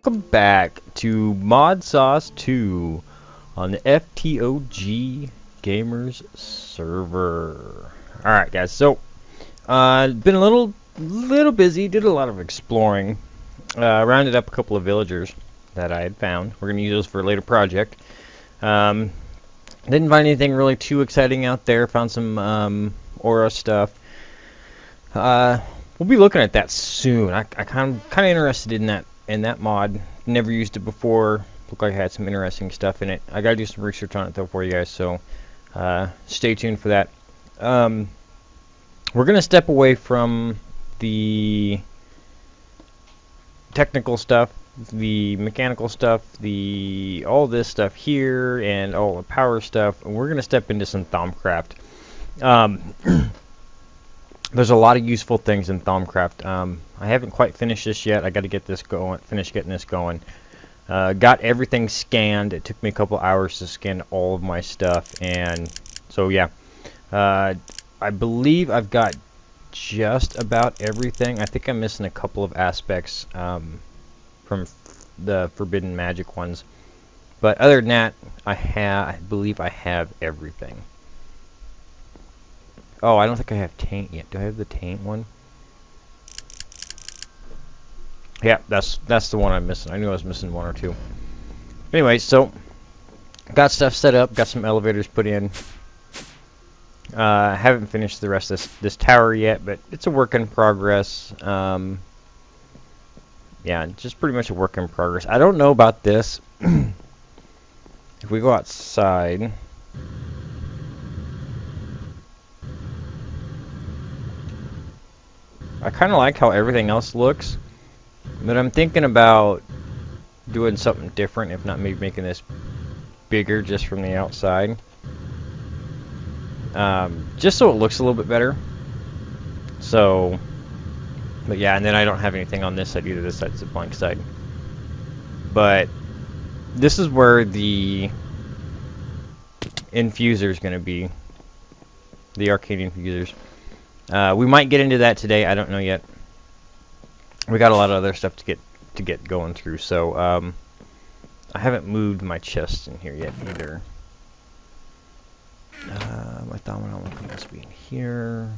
Welcome back to Modsauce 2 on the FTOG Gamers server. Alright guys, so been a little busy, did a lot of exploring, rounded up a couple of villagers that I had found. We're going to use those for a later project. Didn't find anything really too exciting out there, found some aura stuff. We'll be looking at that soon. I kind of interested in that mod. Never used it before. Looked like I had some interesting stuff in it. I gotta do some research on it though for you guys, so stay tuned for that. We're gonna step away from the technical stuff, the mechanical stuff, all this stuff here, and all the power stuff, and we're gonna step into some Thaumcraft. There's a lot of useful things in Thaumcraft. I haven't quite finished this yet. I got to get this going. Finish getting this going. Got everything scanned. It took me a couple hours to scan all of my stuff, and so yeah. I believe I've got just about everything. I think I'm missing a couple of aspects from the Forbidden Magic ones, but other than that, I believe I have everything. Oh, I don't think I have Taint yet. Do I have the Taint one? Yeah, that's the one I'm missing. I knew I was missing one or two. Anyway, so got stuff set up, got some elevators put in. Haven't finished the rest of this tower yet, but it's a work in progress. Yeah, just pretty much a work in progress. I don't know about this. If we go outside. I kind of like how everything else looks, but I'm thinking about doing something different, if not maybe making this bigger just from the outside. Just so it looks a little bit better. So, but yeah, and then I don't have anything on this side either. This side's a blank side. But this is where the infuser is going to be. The arcane infusers. We might get into that today. I don't know yet. We got a lot of other stuff to get going through. So I haven't moved my chest in here yet either. My Thaumanomic must be in here.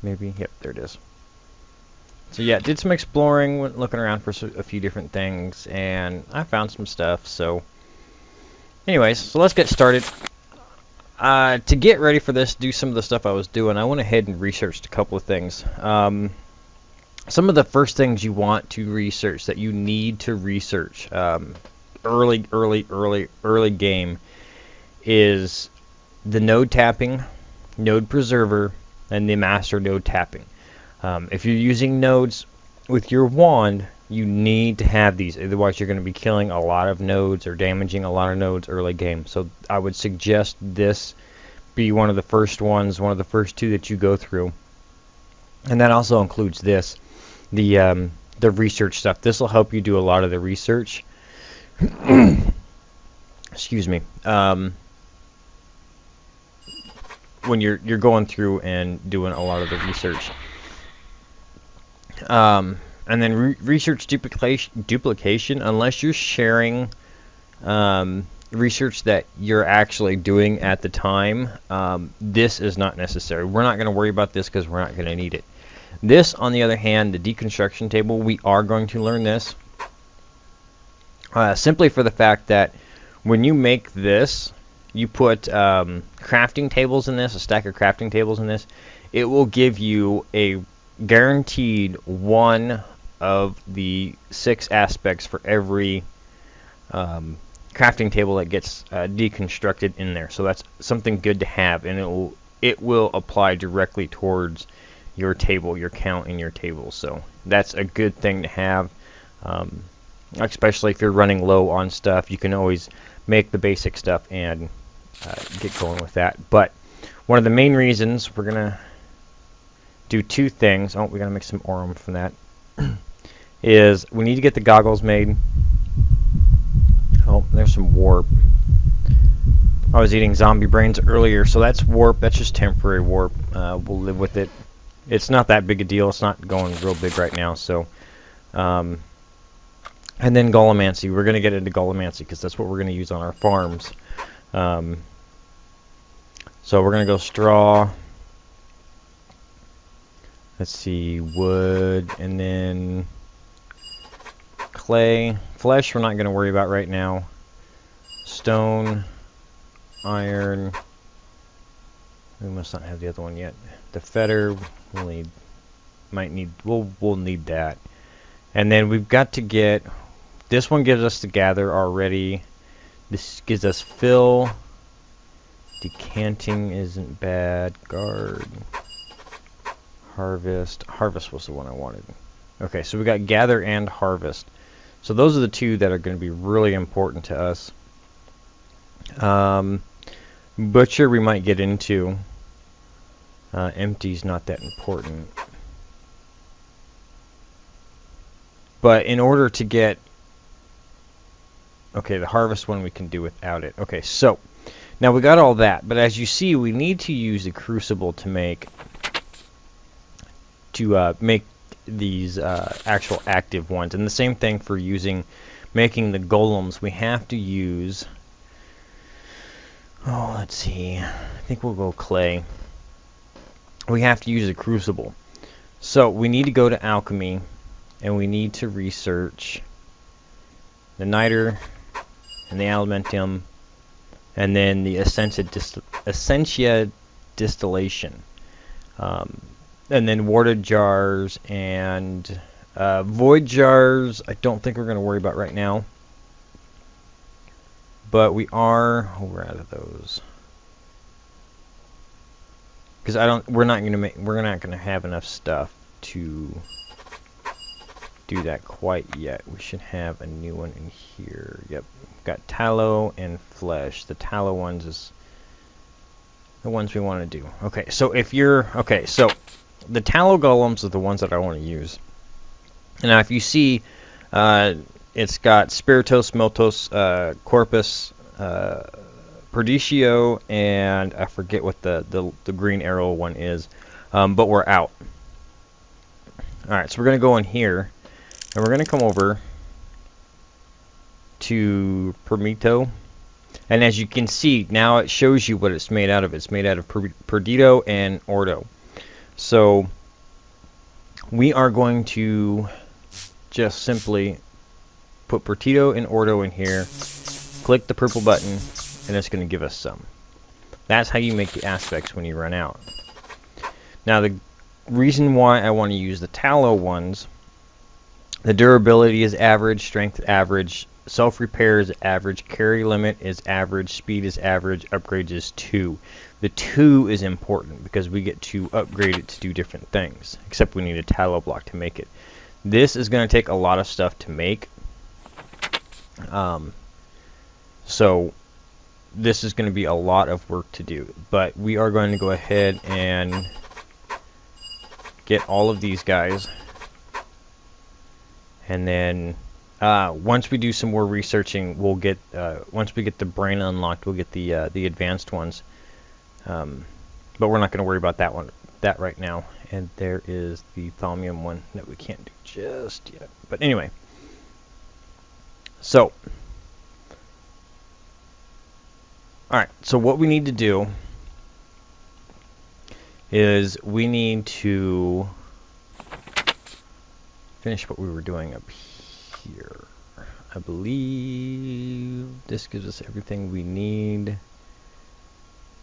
Maybe. Yep, there it is. So yeah, did some exploring, went looking around for a few different things, and I found some stuff. So, anyways, so let's get started. To get ready for this, do some of the stuff I was doing, I went ahead and researched a couple of things. Some of the first things you want to research, that you need to research early game, is the node tapping, node preserver, and the master node tapping. If you're using nodes with your wand, you need to have these, otherwise you're going to be killing a lot of nodes or damaging a lot of nodes early game. So I would suggest this be one of the first ones, one of the first two that you go through. And that also includes this, the research stuff. This will help you do a lot of the research. Excuse me. When you're going through and doing a lot of the research. And then research duplication, unless you're sharing research that you're actually doing at the time, this is not necessary. We're not going to worry about this because we're not going to need it. This, on the other hand, the deconstruction table, we are going to learn this. Simply for the fact that when you make this, you put crafting tables in this, a stack of crafting tables in this, it will give you a guaranteed one of the 6 aspects for every crafting table that gets deconstructed in there. So that's something good to have, and it will apply directly towards your table, your count in your table. So that's a good thing to have, especially if you're running low on stuff. You can always make the basic stuff and get going with that. But one of the main reasons we're gonna do 2 things. Oh, we gotta make some aurum from that. Is we need to get the goggles made. Oh, there's some warp. I was eating zombie brains earlier, so that's warp. That's just temporary warp. We'll live with it. It's not that big a deal. It's not going real big right now. So, and then Golemancy. We're going to get into Golemancy because that's what we're going to use on our farms. So we're going to go straw. Let's see, wood, and then clay. Flesh we're not going to worry about right now. Stone, iron. We must not have the other one yet. The fetter we'll need that. And then we've got to get, this one gives us the gather already. This gives us fill. Decanting isn't bad. Guard. Harvest. Harvest was the one I wanted. Okay, so we got gather and harvest. So those are the two that are going to be really important to us. Butcher we might get into. Empty's not that important. But in order to get... Okay, the harvest one we can do without it. Okay, so now we got all that, but as you see, we need to use the crucible to make these actual active ones. And the same thing for making the golems. We have to use... Oh, let's see. I think we'll go clay. We have to use a crucible. So we need to go to alchemy, and we need to research the niter and the elementium, and then the essentia distillation, and then warded jars and void jars. I don't think we're going to worry about right now, but we're out of those because we're not going to have enough stuff to do that quite yet. We should have a new one in here. Yep, got tallow and flesh. The tallow ones is the ones we want to do. Okay, so so the tallow golems are the ones that I want to use. Now, if you see, it's got spiritos, meltos, corpus, perditio, and I forget what the green arrow one is, but we're out. Alright, so we're going to go in here, and we're going to come over to Permito, and as you can see, now it shows you what it's made out of. It's made out of Perdito and Ordo. So we are going to just simply put Perdito and Ordo in here, click the purple button, and it's going to give us some. That's how you make the aspects when you run out. Now the reason why I want to use the tallow ones, the durability is average, strength average, self-repair is average, carry limit is average, speed is average, upgrade is 2. The 2 is important because we get to upgrade it to do different things, except we need a tallow block to make it. This is going to take a lot of stuff to make. So this is going to be a lot of work to do, but we are going to go ahead and get all of these guys, and then once we do some more researching, we'll get once we get the brain unlocked, we'll get the advanced ones, but we're not going to worry about that right now. And there is the thaumium one that we can't do just yet, but anyway, so alright, so what we need to do is we need to finish what we were doing up here. I believe this gives us everything we need.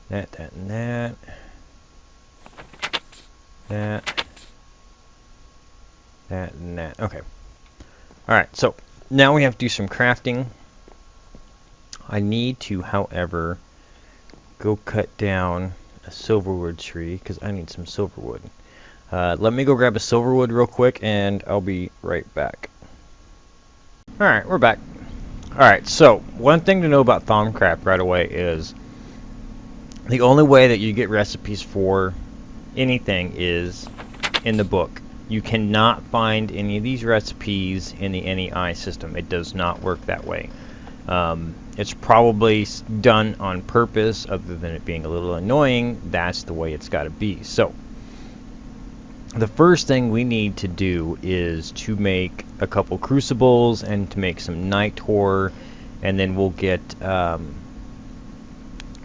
That, and that. That, and that. Okay. Alright, so now we have to do some crafting. I need to, however, go cut down a silverwood tree because I need some silverwood. Let me go grab a silverwood real quick and I'll be right back. Alright, we're back. Alright, so one thing to know about Thaumcraft right away is the only way that you get recipes for anything is in the book. You cannot find any of these recipes in the NEI system. It does not work that way. It's probably done on purpose, other than it being a little annoying. That's the way it's got to be. So the first thing we need to do is to make a couple crucibles and to make some night ore, and then we'll get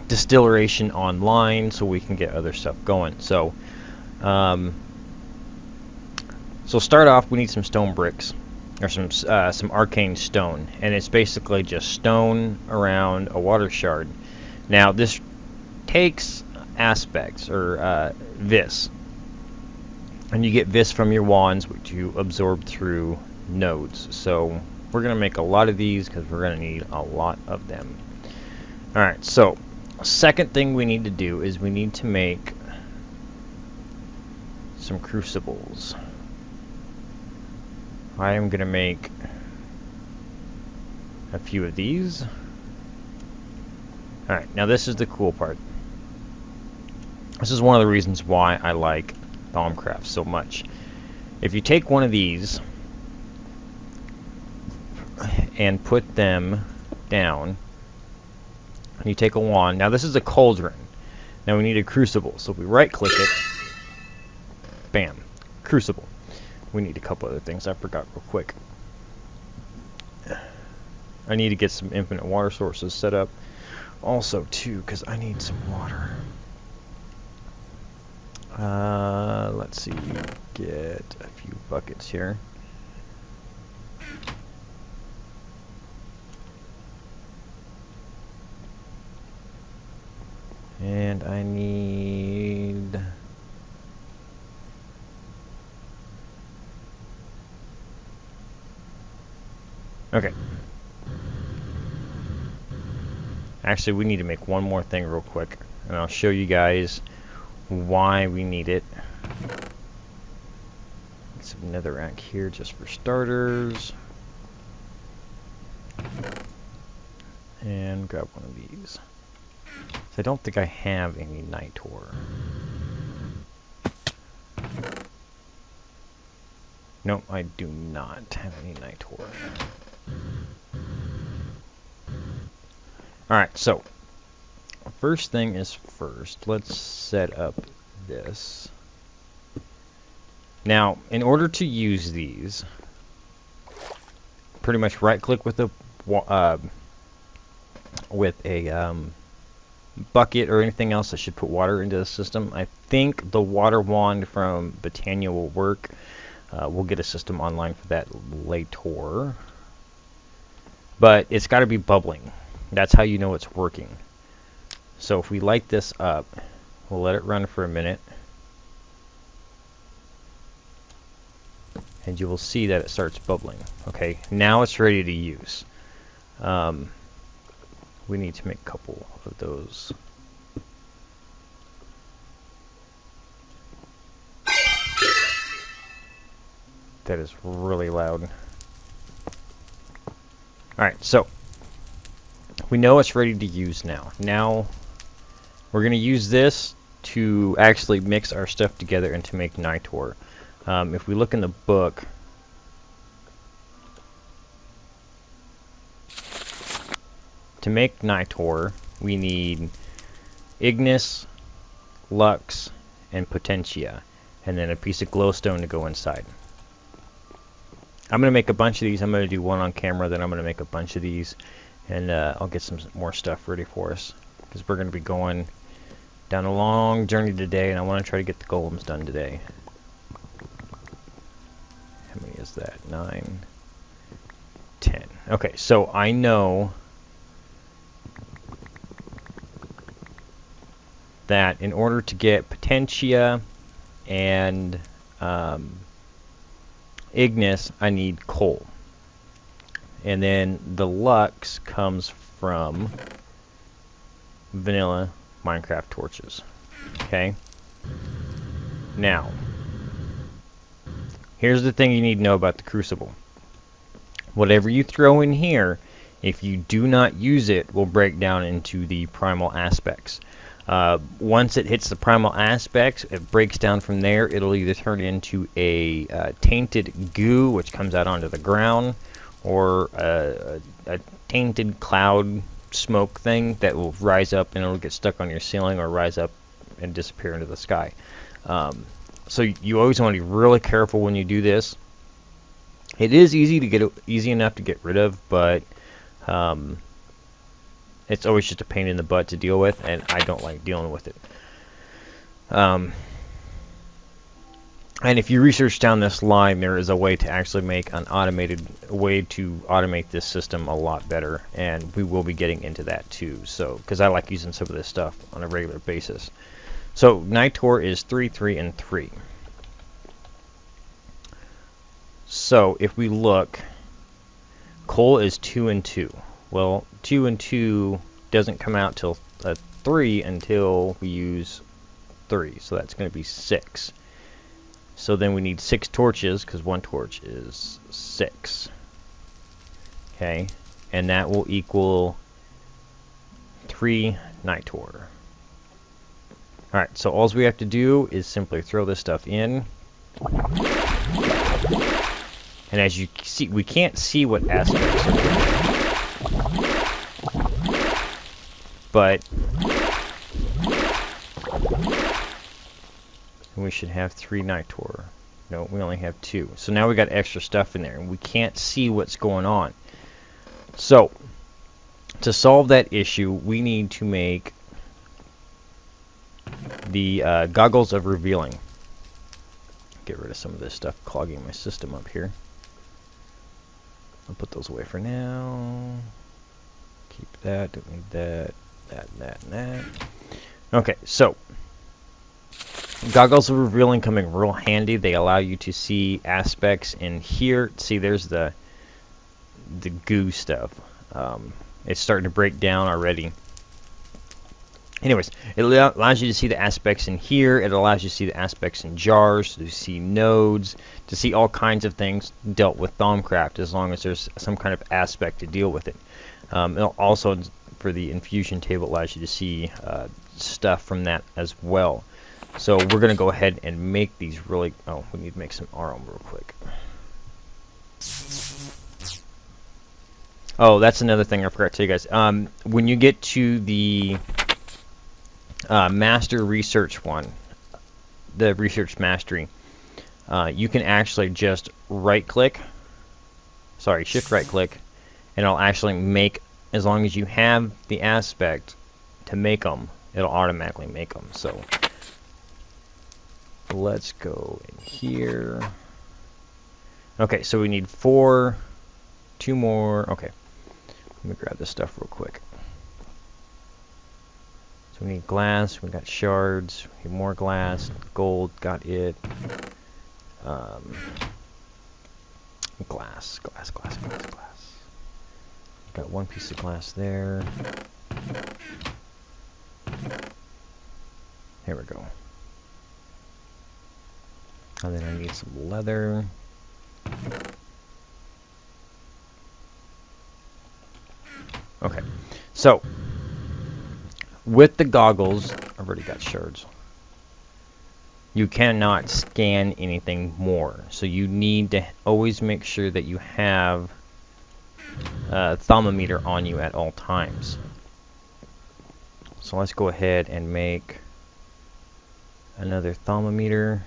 distillation online so we can get other stuff going. So start off, we need some stone bricks, or some arcane stone, and it's basically just stone around a water shard. Now this takes aspects, or vis, and you vis vis from your wands, which you absorb through nodes. So we're going to make a lot of these because we're going to need a lot of them. Alright, so second thing we need to do is we need to make some crucibles. I am going to make a few of these. Alright, now this is the cool part. This is one of the reasons why I like Thaumcraft so much. If you take one of these and put them down, and you take a wand, now this is a cauldron. Now we need a crucible, so if we right click it, bam, crucible. We need a couple other things I forgot real quick. I need to get some infinite water sources set up also too, because I need some water. Let's see, get a few buckets here. And I need... Okay. Actually, we need to make one more thing real quick, and I'll show you guys why we need it. Get some netherrack here just for starters. And grab one of these. So I don't think I have any night ore. Nope, I do not have any night ore. Alright, so first thing is first, let's set up this. Now, in order to use these, pretty much right click with a bucket or anything else that should put water into the system. I think the water wand from Botania will work. We'll get a system online for that later. But it's got to be bubbling. That's how you know it's working. So if we light this up, we'll let it run for a minute. And you will see that it starts bubbling. Okay, now it's ready to use. We need to make a couple of those. That is really loud. Alright, so we know it's ready to use now. Now we're going to use this to actually mix our stuff together and to make night ore. If we look in the book, to make night ore, we need Ignis, Lux, and Potentia, and then a piece of glowstone to go inside. I'm going to make a bunch of these. I'm going to do one on camera, then I'm going to make a bunch of these, and I'll get some more stuff ready for us, because we're going to be going down a long journey today, and I want to try to get the golems done today. How many is that? 9, 10. Okay, so I know that in order to get Potentia and Ignis, I need coal. And then the Lux comes from vanilla Minecraft torches. Okay? Now, here's the thing you need to know about the crucible. Whatever you throw in here, if you do not use it, will break down into the primal aspects. Once it hits the primal aspects, it breaks down from there. It'll either turn into a tainted goo, which comes out onto the ground, or a tainted cloud smoke thing that will rise up and it'll get stuck on your ceiling or rise up and disappear into the sky. So you always want to be really careful when you do this. It is easy enough to get rid of, but it's always just a pain in the butt to deal with, and I don't like dealing with it. And if you research down this line, there is a way to actually make an automated way to automate this system a lot better, and we will be getting into that too. So, because I like using some of this stuff on a regular basis. So, Nitor is 3, 3, and 3. So, if we look, coal is 2 and 2. Well, 2 and 2 doesn't come out till 3 until we use 3. So that's going to be 6. So then we need 6 torches, because 1 torch is 6. Okay, and that will equal 3 Nitor. Alright, so all we have to do is simply throw this stuff in. And as you see, we can't see what aspects are there. But we should have 3 Nitor. No, we only have 2. So now we got extra stuff in there, and we can't see what's going on. So, to solve that issue, we need to make the goggles of revealing. Get rid of some of this stuff clogging my system up here. I'll put those away for now. Keep that, don't need that, that, and that. Okay, so goggles of revealing come in real handy. They allow you to see aspects in here. See, there's the goo stuff. It's starting to break down already. Anyways, it allows you to see the aspects in here. It allows you to see the aspects in jars, to see nodes, to see all kinds of things dealt with Thaumcraft, as long as there's some kind of aspect to deal with it. Also, for the infusion table, allows you to see stuff from that as well. So we're going to go ahead and make these really... Oh, we need to make some armor real quick. Oh, that's another thing I forgot to tell you guys. When you get to the Master Research one, the Research Mastery, you can actually just right-click, shift right-click, and it'll actually make, as long as you have the aspect to make them, it'll automatically make them. So let's go in here. Okay, so we need 4, 2 more. Okay, let me grab this stuff real quick. So we need glass, we got shards, we need more glass, gold, got it. Glass. Got 1 piece of glass there. Here we go. And then I need some leather. Okay, so with the goggles, I've already got shards. You cannot scan anything more, so you need to always make sure that you have a thermometer on you at all times. So let's go ahead and make another thermometer.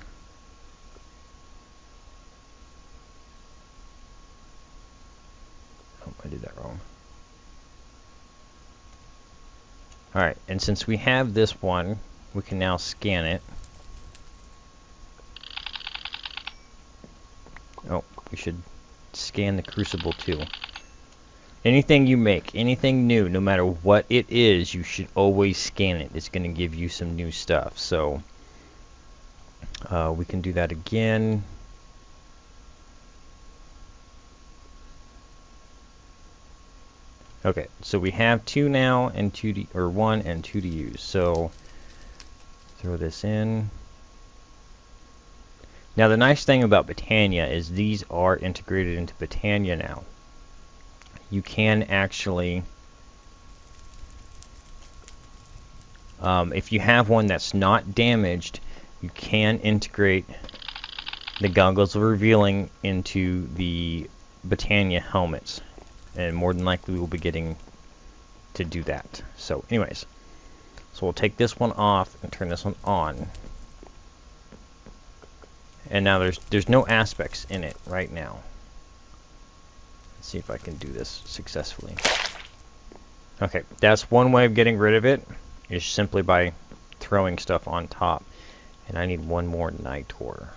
Oh, I did that wrong. Alright, and since we have this one, we can now scan it. Oh, we should scan the crucible too. Anything you make, anything new, no matter what it is, you should always scan it. It's going to give you some new stuff. So we can do that again. Okay, so we have 2 now and 2 to, or 1 and 2 to use. So throw this in. Now the nice thing about Britannia is these are integrated into Britannia now. You can actually, if you have one that's not damaged, you can integrate the goggles of revealing into the Britannia helmets. And more than likely we'll be getting to do that. So anyways, so we'll take this one off and turn this one on. And now there's no aspects in it right now. Let's see if I can do this successfully. Okay, that's one way of getting rid of it, is simply by throwing stuff on top. And I need one more Nitor.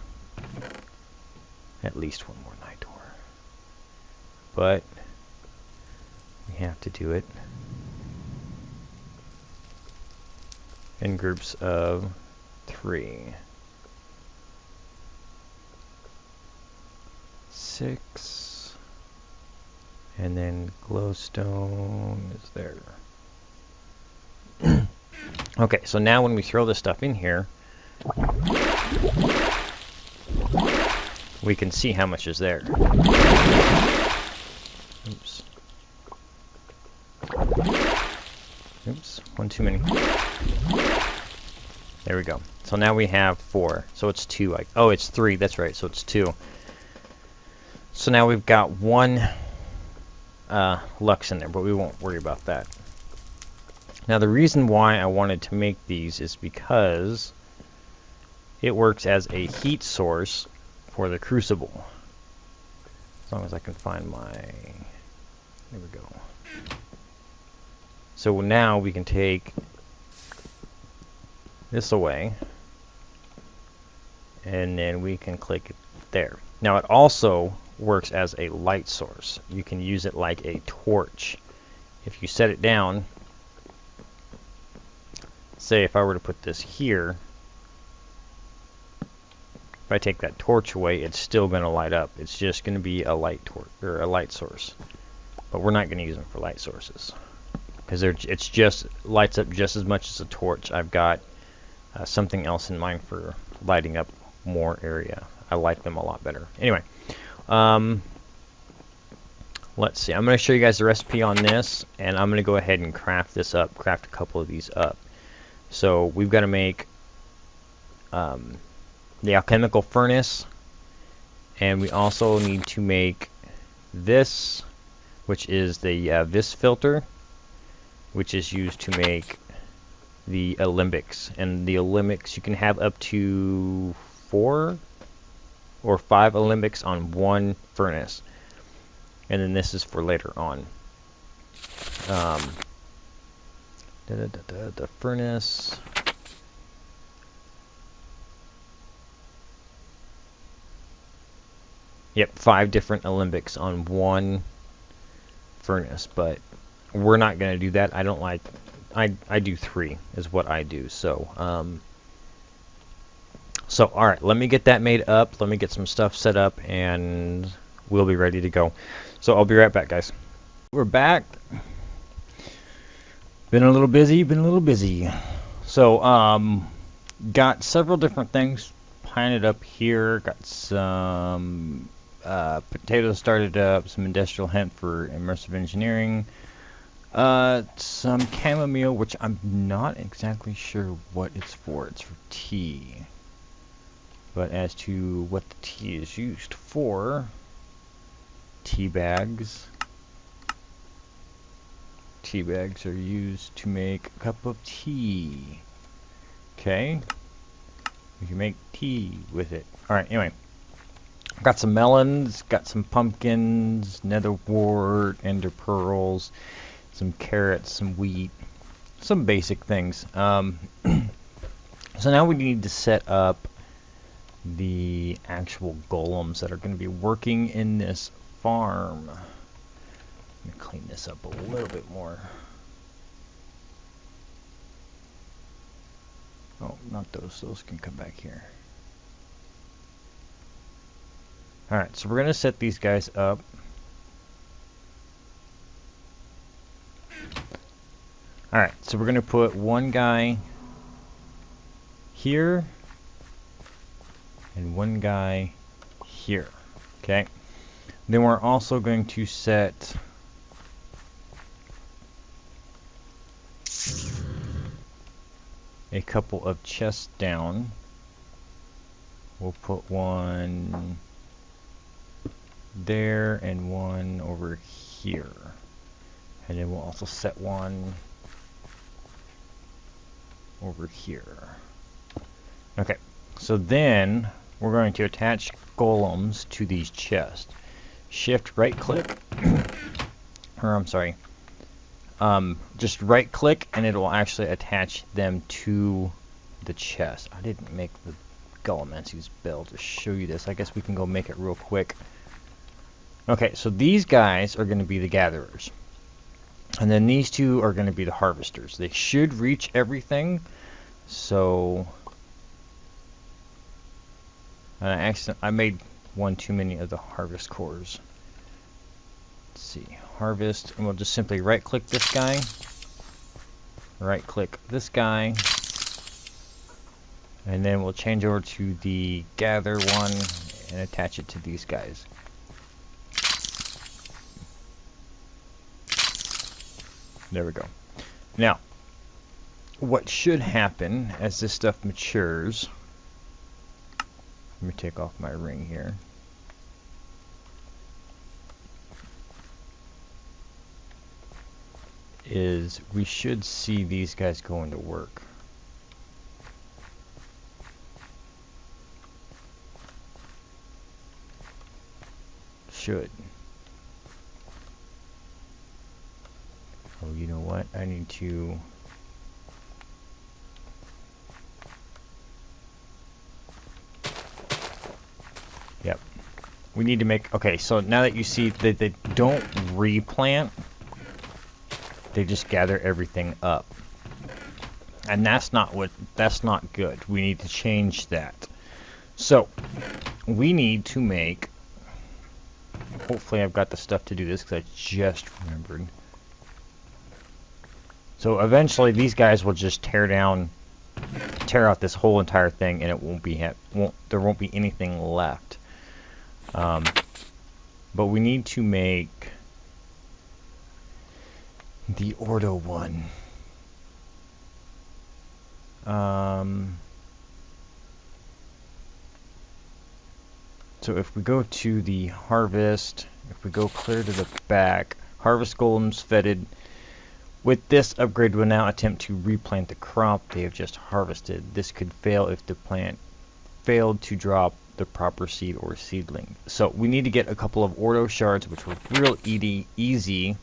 At least one more Nitor. But we have to do it in groups of 3. 6, and then glowstone is there. Okay, so now when we throw this stuff in here, we can see how much is there. Oops. Oops, one too many. There we go. So now we have 4. So it's 2. Oh, it's 3. That's right. So it's 2. So now we've got 1 Lux in there, but we won't worry about that. Now the reason why I wanted to make these is because it works as a heat source for the crucible. As long as I can find my... There we go. So now we can take this away, and then we can click it there. Now it also works as a light source. You can use it like a torch. If you set it down, say if I were to put this here, if I take that torch away, it's still going to light up. It's just going to be a light torch or a light source. But we're not going to use them for light sources because it's just lights up just as much as a torch. I've got something else in mind for lighting up more area. I like them a lot better. Anyway, let's see. I'm going to show you guys the recipe on this, and I'm going to go ahead and craft this up, craft a couple of these up. So we've got to make the alchemical furnace, and we also need to make this, which is the vis filter, which is used to make the alembics. And the alembics, you can have up to 4 or 5 alembics on one furnace, and then this is for later on. The furnace. Yep, 5 different alembics on one furnace, but we're not going to do that. I don't like. I do 3 is what I do. So all right, let me get that made up. Let me get some stuff set up, and we'll be ready to go. So I'll be right back, guys. We're back. Been a little busy. So got several different things planted up here. Got some potatoes started up, some industrial hemp for immersive engineering, some chamomile, which I'm not exactly sure what it's for. It's for tea. But as to what the tea is used for, tea bags. Tea bags are used to make a cup of tea. Okay. You can make tea with it. Alright, anyway. Got some melons, got some pumpkins, netherwort, ender pearls, some carrots, some wheat, some basic things. So now we need to set up the actual golems that are going to be working in this farm. Let me clean this up a little bit more. Oh, not those. Those can come back here. Alright, so we're going to set these guys up. Alright, so we're going to put one guy here and one guy here. Okay. Then we're also going to set a couple of chests down. We'll put one there and one over here. And then we'll also set one over here. Okay, so then we're going to attach golems to these chests. Shift right click, or I'm sorry, just right click and it will actually attach them to the chest. I didn't make the Golemancy's build to show you this. I guess we can go make it real quick. Okay, so these guys are going to be the gatherers. And then these two are going to be the harvesters. They should reach everything. So I made one too many of the harvest cores. Let's see, harvest, and we'll just simply right click this guy, right click this guy, and then we'll change over to the gather one and attach it to these guys. There we go. Now, what should happen as this stuff matures, let me take off my ring here. Is we should see these guys going to work. Should. Oh, you know what? I need to... Yep. We need to make... Okay, so now that you see that they don't replant, they just gather everything up. And that's not good. We need to change that. So, we need to make... Hopefully I've got the stuff to do this because I just remembered. So eventually these guys will just tear out this whole entire thing, and it there won't be anything left. But we need to make the Ordo one. So if we go to the harvest, if we go clear to the back, harvest golems fetid. With this upgrade, we'll now attempt to replant the crop they have just harvested. This could fail if the plant failed to drop the proper seed or seedling. So we need to get a couple of Ordo shards, which were real easy.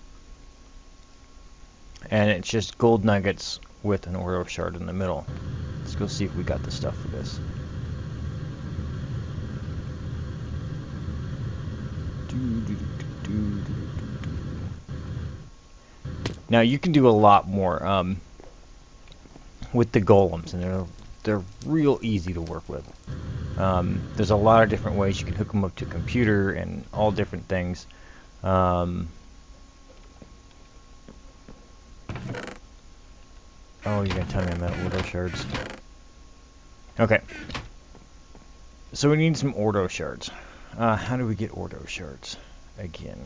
And it's just gold nuggets with an Ordo shard in the middle. Let's go see if we got the stuff for this. Now you can do a lot more with the golems, and they're real easy to work with. There's a lot of different ways you can hook them up to a computer and all different things. Oh, you're gonna tell me I'm out of Ordo shards. Okay. So we need some Ordo shards. How do we get Ordo shards? Again.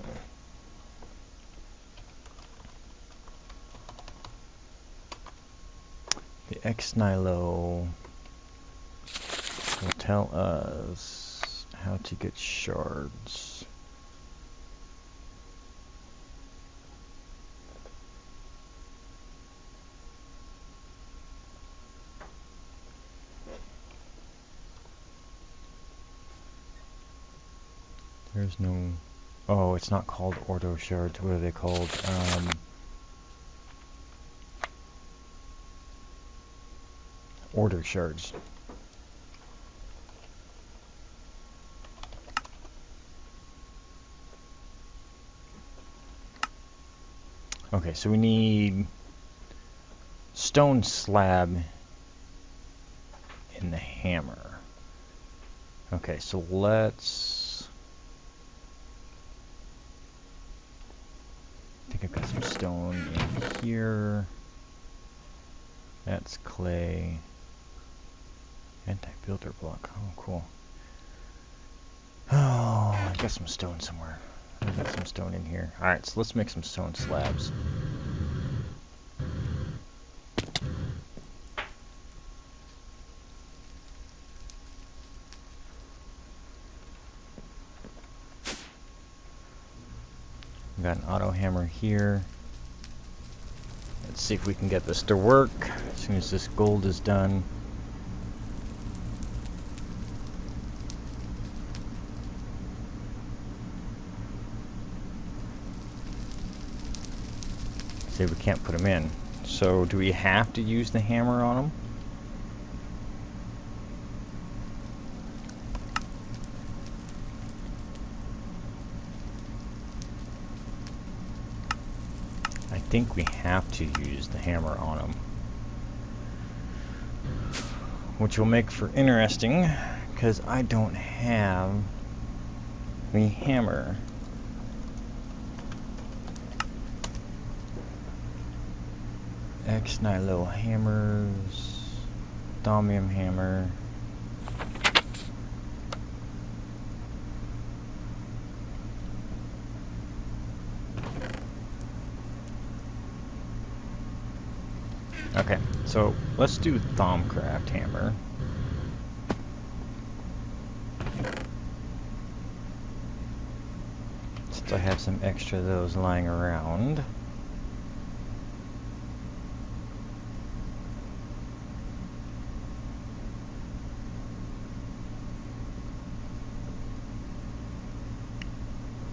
The X-Nilo will tell us how to get shards. There's no... Oh, it's not called Ordo shards. What are they called? Order shards. Okay, so we need stone slab in the hammer. Okay, so let's... I think I've got some stone in here. That's clay. Anti-builder block. Oh, cool. Oh, I got some stone somewhere. I got some stone in here. Alright, so let's make some stone slabs. Got an auto hammer here. Let's see if we can get this to work as soon as this gold is done. See, we can't put them in. So do we have to use the hammer on them? I think we have to use the hammer on them. Which will make for interesting, because I don't have the hammer. X-Nilo hammers, Thaumium hammer. Okay, so let's do Thaumcraft hammer. Since I have some extra of those lying around.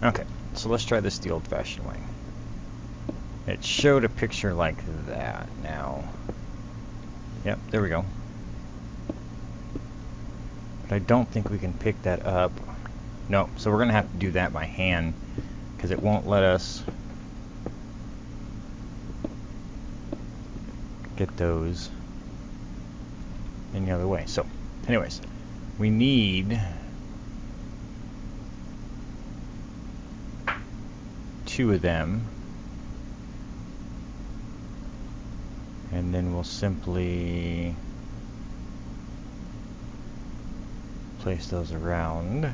Okay, so let's try this the old-fashioned way. It showed a picture like that now. Yep, there we go. But I don't think we can pick that up. No, so we're going to have to do that by hand, because it won't let us get those any other way. So, anyways, we need 2 of them, and then we'll simply place those around.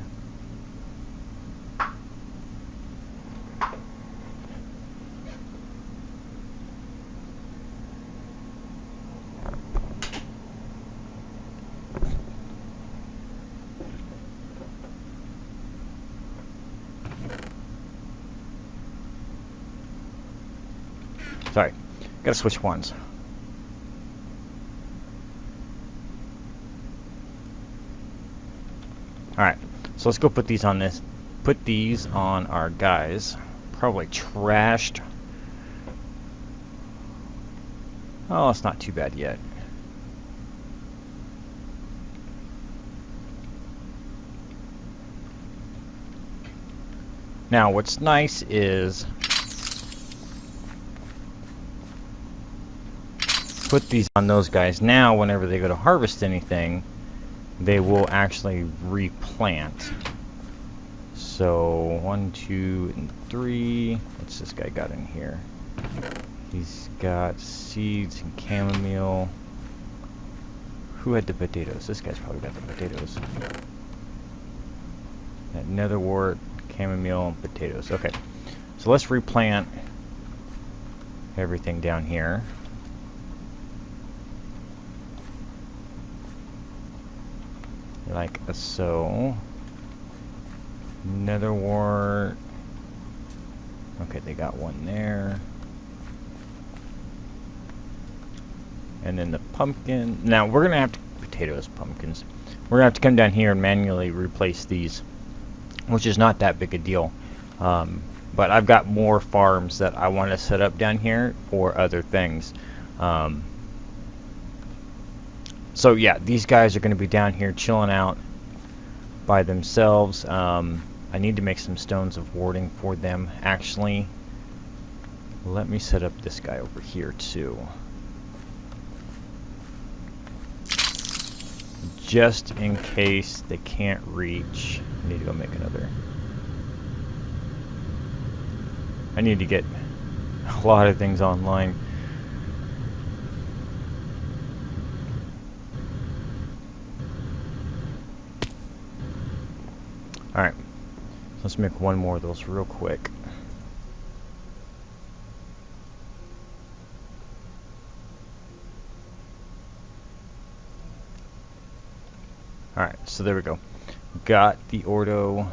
Sorry, gotta switch ones. Alright, so let's go put these on this. Put these on our guys. Probably trashed. Oh, it's not too bad yet. Now, what's nice is put these on those guys. Now, whenever they go to harvest anything, they will actually replant. So 1, 2, and 3. What's this guy got in here? He's got seeds and chamomile. Who had the potatoes? This guy's probably got the potatoes. That netherwort, chamomile, and potatoes. Okay, so let's replant everything down here. Like so. Netherwort. Okay, they got one there. And then the pumpkin. Now we're gonna have to pumpkins. We're gonna have to come down here and manually replace these, which is not that big a deal. But I've got more farms that I want to set up down here for other things. So yeah, these guys are going to be down here chilling out by themselves. I need to make some stones of warding for them. Actually, let me set up this guy over here too. Just in case they can't reach. I need to go make another. I need to get a lot of things online. Alright, let's make one more of those real quick. Alright, so there we go. Got the Ordo.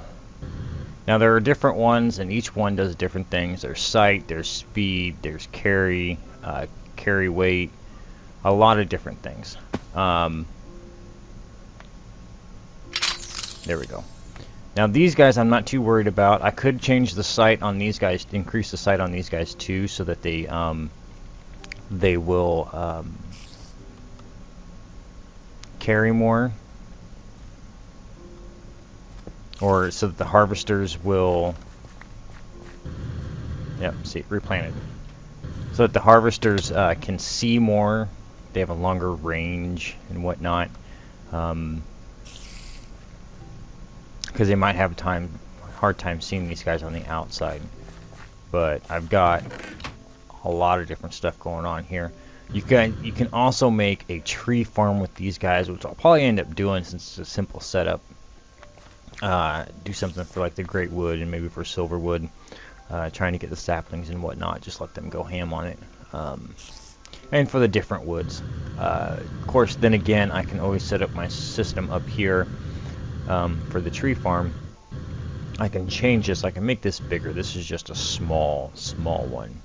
Now there are different ones, and each one does different things. There's sight, there's speed, there's carry, carry weight, a lot of different things. There we go. Now these guys I'm not too worried about. I could change the sight on these guys, increase the sight on these guys too, so that they will carry more, or so that the harvesters will, yep, see, replanted, so that the harvesters can see more. They have a longer range and whatnot, because they might have a hard time seeing these guys on the outside. But I've got a lot of different stuff going on here. You can also make a tree farm with these guys, which I'll probably end up doing since it's a simple setup. Do something for like the great wood and maybe for silver wood, trying to get the saplings and whatnot. Just let them go ham on it. And for the different woods, of course, then again, I can always set up my system up here for the tree farm. I can change this. I can make this bigger. This is just a small one.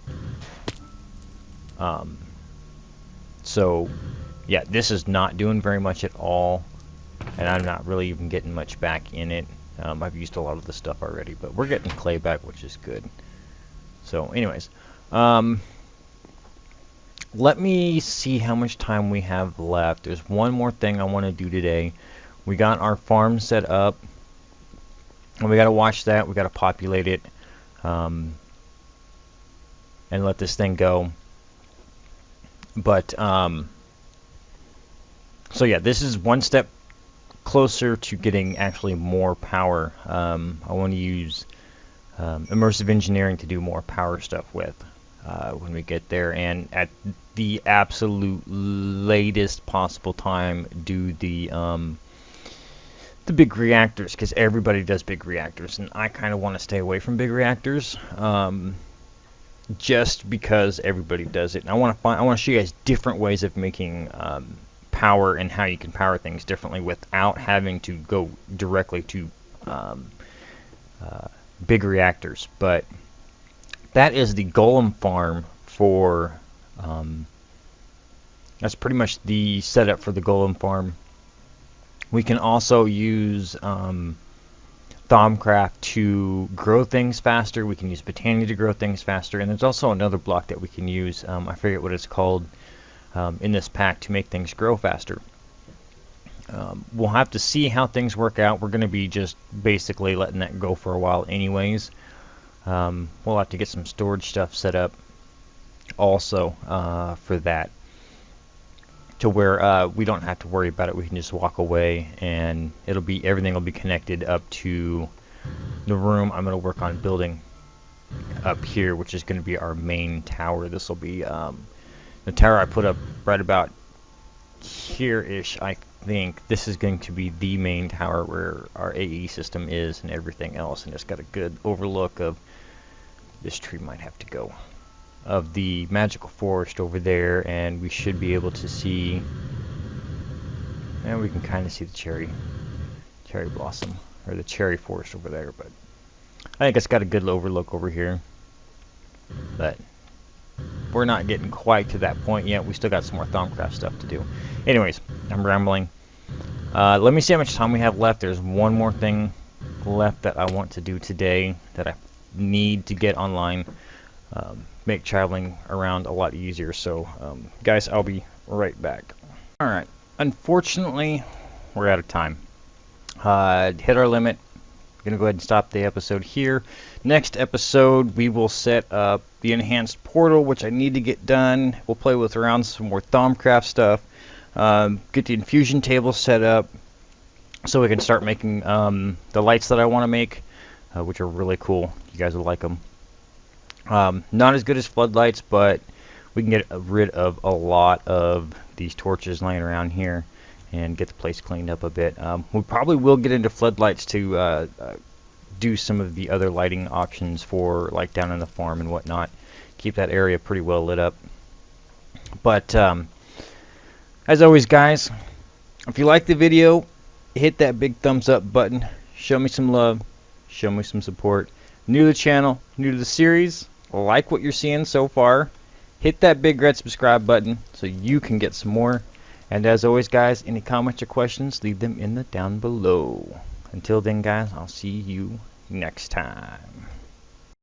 So yeah, this is not doing very much at all, and I'm not really even getting much back in it. I've used a lot of the stuff already, but we're getting clay back, which is good. So anyways, let me see how much time we have left. There's one more thing I want to do today. We got our farm set up, and we got to watch that. We got to populate it, and let this thing go. But so yeah, this is one step closer to getting actually more power. I want to use immersive engineering to do more power stuff with when we get there, and at the absolute latest possible time do the big reactors, because everybody does big reactors, and I kind of want to stay away from big reactors. Just because everybody does it. And I want to show you guys different ways of making power and how you can power things differently without having to go directly to big reactors. But that is the Golem farm for that's pretty much the setup for the Golem farm. We can also use Thaumcraft to grow things faster. We can use Botania to grow things faster, and there's also another block that we can use, I forget what it's called, in this pack to make things grow faster. We'll have to see how things work out. We're going to be just basically letting that go for a while anyways. We'll have to get some storage stuff set up also for that, to where we don't have to worry about it. We can just walk away, and everything will be connected up to the room I'm going to work on building up here, which is going to be our main tower. This will be the tower I put up right about here-ish, I think. This is going to be the main tower where our AE system is and everything else, and it's got a good overlook of, this tree might have to go, of the magical forest over there, and we should be able to see, and we can kind of see the cherry blossom, or the cherry forest over there. But I think it's got a good overlook over here, but we're not getting quite to that point yet. We still got some more Thaumcraft stuff to do. Anyways, I'm rambling. Let me see how much time we have left. There's one more thing left that I want to do today that I need to get online. Make traveling around a lot easier. So guys, I'll be right back. Alright, unfortunately we're out of time. Hit our limit. I'm gonna go ahead and stop the episode here. Next episode we will set up the enhanced portal, which I need to get done. We'll play with around some more Thaumcraft stuff, get the infusion table set up so we can start making the lights that I want to make, which are really cool. You guys will like them. Not as good as floodlights, but we can get rid of a lot of these torches laying around here and get the place cleaned up a bit. We probably will get into floodlights to do some of the other lighting options for like down in the farm and whatnot. Keep that area pretty well lit up. But as always, guys, if you like the video, hit that big thumbs up button. Show me some love. Show me some support. New to the channel, new to the series, like what you're seeing so far, hit that big red subscribe button so you can get some more. And as always, guys, any comments or questions, leave them in the down below. Until then, guys, I'll see you next time.